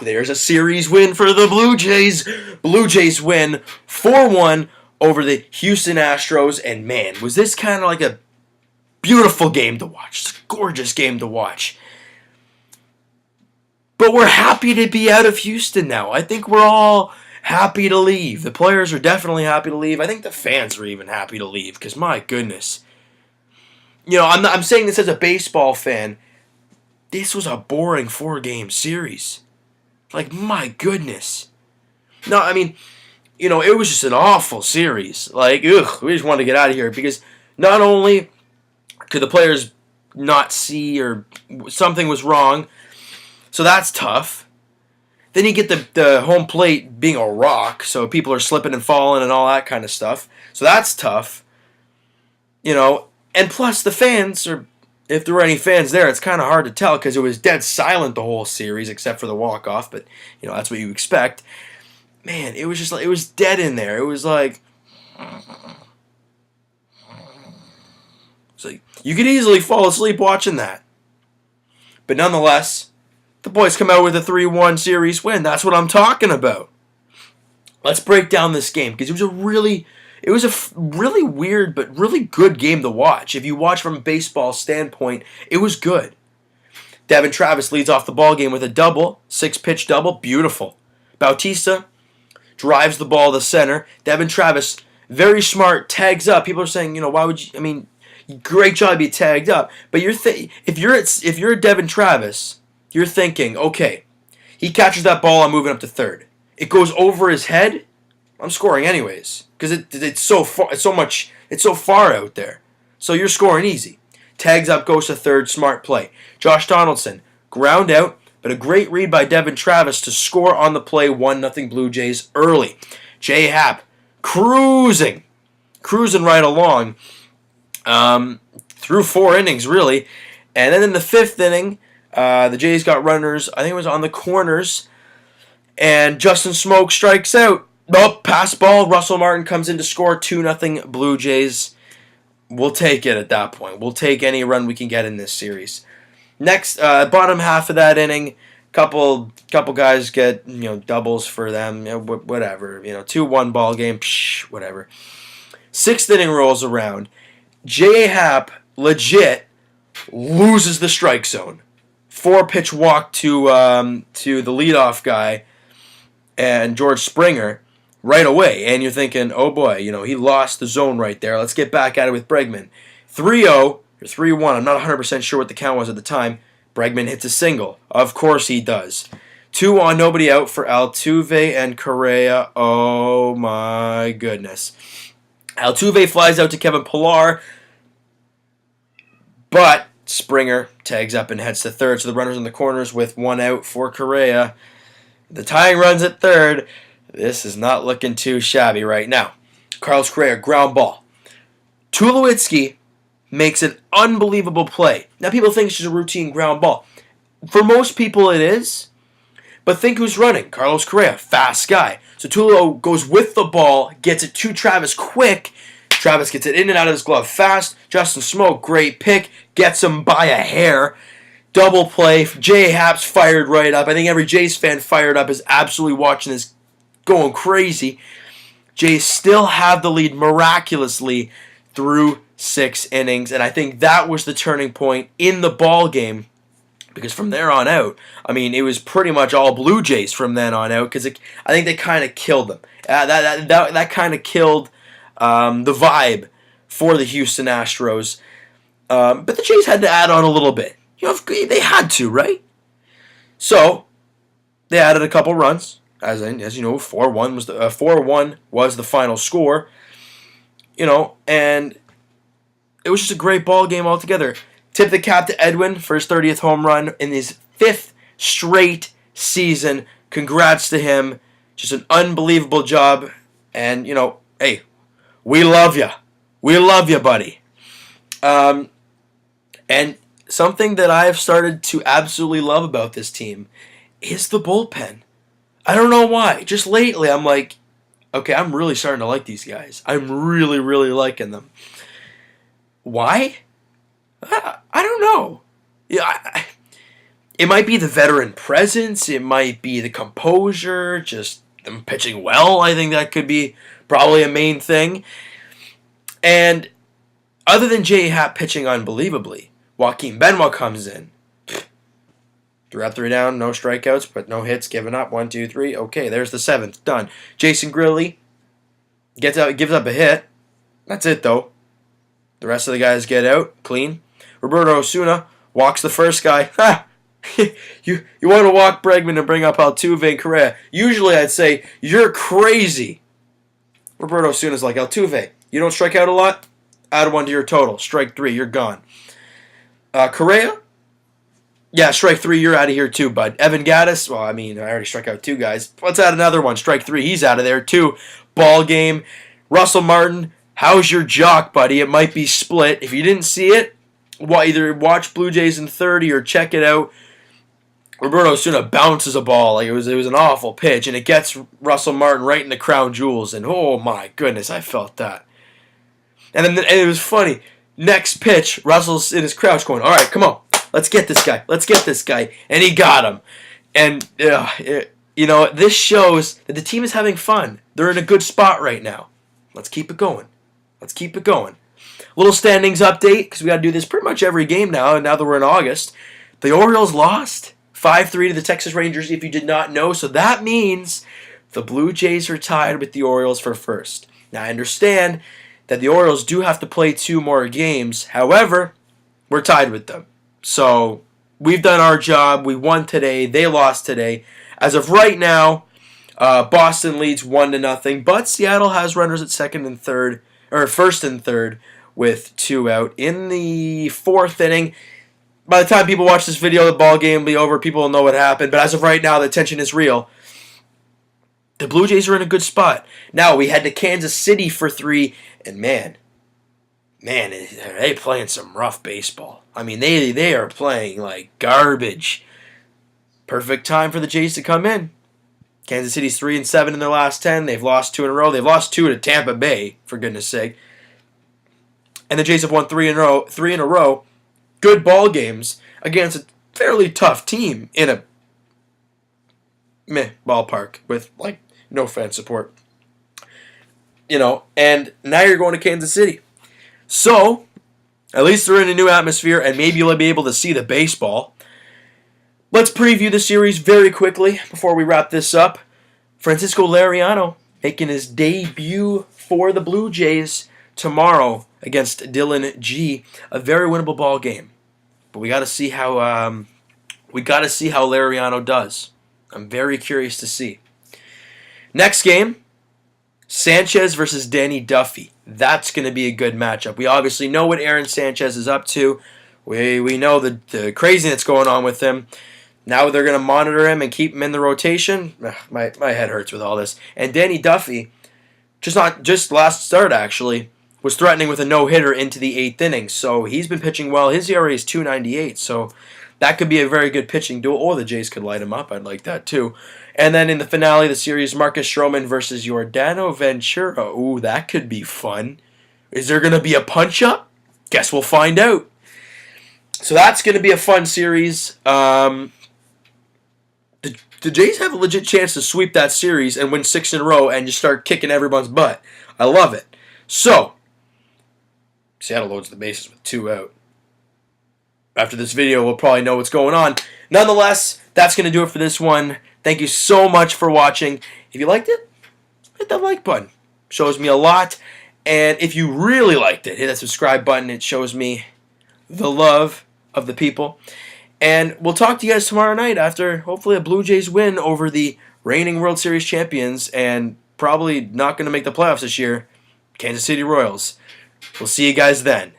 there's a series win for the Blue Jays. Blue Jays win 4-1 over the Houston Astros. And man, was this kind of like a beautiful game to watch. It's a gorgeous game to watch. But we're happy to be out of Houston now. I think we're all happy to leave. The players are definitely happy to leave. I think the fans are even happy to leave because, my goodness. You know, I'm saying this as a baseball fan. This was a boring 4-game series. Like, my goodness. No, I mean, you know, it was just an awful series. Like, ugh, we just wanted to get out of here because not only could the players not see or something was wrong, so that's tough. Then you get the home plate being a rock, so people are slipping and falling and all that kind of stuff. So that's tough. You know, and plus the fans are, if there were any fans there, it's kind of hard to tell because it was dead silent the whole series except for the walk-off, but, you know, that's what you expect. Man, it was just like, it was dead in there. It was like, you could easily fall asleep watching that. But nonetheless, the boys come out with a 3-1 series win. That's what I'm talking about. Let's break down this game because it was a really weird but really good game to watch. If you watch from a baseball standpoint, it was good. Devin Travis leads off the ball game with a double, 6-pitch double, beautiful. Bautista drives the ball to center. Devin Travis, very smart, tags up. People are saying, you know, why would you? I mean, great job, you tagged up. But if you're Devin Travis, you're thinking, okay, he catches that ball, I'm moving up to third. It goes over his head, I'm scoring anyways because it's so far out there. So you're scoring easy. Tags up, goes to third, smart play. Josh Donaldson, ground out, but a great read by Devin Travis to score on the play, 1-0 Blue Jays early. Jay Happ cruising right along through 4 innings really, and then in the 5th inning, the Jays got runners. I think it was on the corners, and Justin Smoke strikes out. Nope, pass ball. Russell Martin comes in to score 2-0 Blue Jays. We'll take it at that point. We'll take any run we can get in this series. Next, bottom half of that inning, couple guys get, you know, doubles for them. You know, whatever. You know, 2-1 ball game. Whatever. 6th inning rolls around. J.A. Happ legit loses the strike zone. 4-pitch walk to the leadoff guy and George Springer right away. And you're thinking, oh boy, you know, he lost the zone right there. Let's get back at it with Bregman. 3-0 or 3-1. I'm not 100% sure what the count was at the time. Bregman hits a single. Of course he does. 2 on, nobody out for Altuve and Correa. Oh my goodness. Altuve flies out to Kevin Pillar, but Springer tags up and heads to third, so the runner's in the corners with 1 out for Correa. The tying runs at third. This is not looking too shabby right now. Carlos Correa, ground ball. Tulowitzki makes an unbelievable play. Now, people think it's just a routine ground ball. For most people, it is. But think who's running. Carlos Correa, fast guy. So Tulo goes with the ball, gets it to Travis quick. Travis gets it in and out of his glove fast. Justin Smoke, great pick. Gets him by a hair. Double play. J.A. Happ's fired right up. I think every Jays fan fired up is absolutely watching this, going crazy. Jays still have the lead miraculously through 6 innings, and I think that was the turning point in the ball game, because from there on out, I mean, it was pretty much all Blue Jays from then on out, because I think they kind of killed them. That kind of killed the vibe for the Houston Astros. But the Jays had to add on a little bit. You know, they had to, right? So they added a couple runs. As you know, 4-1 was the final score. You know, and it was just a great ball game altogether. Tip the cap to Edwin for his 30th home run in his 5th straight season. Congrats to him. Just an unbelievable job. And, you know, hey, we love you. We love you, buddy. And something that I have started to absolutely love about this team is the bullpen. I don't know why. Just lately, I'm like, okay, I'm really starting to like these guys. I'm really, really liking them. Why? I don't know. Yeah, It might be the veteran presence. It might be the composure, just them pitching well. I think that could be probably a main thing. And other than J. Happ pitching unbelievably, Joaquin Benoit comes in. 3 up, 3 down, no strikeouts, but no hits, given up. 1, 2, 3. Okay, there's the 7th. Done. Jason Grilli gives up a hit. That's it, though. The rest of the guys get out clean. Roberto Osuna walks the first guy. Ha! you want to walk Bregman and bring up Altuve and Correa. Usually I'd say, you're crazy. Roberto Osuna's like, Altuve, you don't strike out a lot? Add 1 to your total. Strike 3, you're gone. Correa? Yeah, strike 3, you're out of here too, bud. Evan Gattis, well, I already struck out 2 guys. Let's add another one. Strike 3, he's out of there too. Ball game. Russell Martin, how's your jock, buddy? It might be split. If you didn't see it, either watch Blue Jays in 30 or check it out. Roberto Osuna bounces a ball like it was an awful pitch, and it gets Russell Martin right in the crown jewels, and oh my goodness, I felt that. And it was funny. Next pitch, Russell's in his crouch going, all right, come on. Let's get this guy. And he got him. And, this shows that the team is having fun. They're in a good spot right now. Let's keep it going. Little standings update, because we got to do this pretty much every game now that we're in August. The Orioles lost 5-3 to the Texas Rangers, if you did not know. So that means the Blue Jays are tied with the Orioles for first. Now, I understand that the Orioles do have to play 2 more games. However, we're tied with them. So we've done our job. We won today. They lost today. As of right now, Boston leads 1-0. But Seattle has runners at first and third, with 2 out in the 4th inning. By the time people watch this video, the ball game will be over. People will know what happened. But as of right now, the tension is real. The Blue Jays are in a good spot. Now, we head to Kansas City for 3, and man, are they playing some rough baseball. They are playing like garbage. Perfect time for the Jays to come in. Kansas City's 3-7 in their last 10. They've lost 2 in a row. They've lost 2 to Tampa Bay, for goodness sake. And the Jays have won 3 in a row. Good ball games against a fairly tough team in a ballpark with no fan support. And now you're going to Kansas City. So, at least they're in a new atmosphere, and maybe you'll be able to see the baseball. Let's preview the series very quickly before we wrap this up. Francisco Lariano making his debut for the Blue Jays tomorrow against Dylan G. A very winnable ball game, but we got to see how Lariano does. I'm very curious to see. Next game, Sanchez versus Danny Duffy. That's going to be a good matchup. We obviously know what Aaron Sanchez is up to. We know the craziness going on with him. Now they're going to monitor him and keep him in the rotation. My head hurts with all this. And Danny Duffy, just last start actually, was threatening with a no-hitter into the 8th inning. So he's been pitching well. His ERA is 2.98. So that could be a very good pitching duel. Or the Jays could light him up. I'd like that too. And then in the finale of the series, Marcus Stroman versus Yordano Ventura. Ooh, that could be fun. Is there going to be a punch-up? Guess we'll find out. So that's going to be a fun series. The Jays have a legit chance to sweep that series and win 6 in a row and just start kicking everyone's butt. I love it. So, Seattle loads the bases with 2 out. After this video, we'll probably know what's going on. Nonetheless, that's going to do it for this one. Thank you so much for watching. If you liked it, hit that like button. Shows me a lot. And if you really liked it, hit that subscribe button. It shows me the love of the people. And we'll talk to you guys tomorrow night after, hopefully, a Blue Jays win over the reigning World Series champions and probably not going to make the playoffs this year, Kansas City Royals. We'll see you guys then.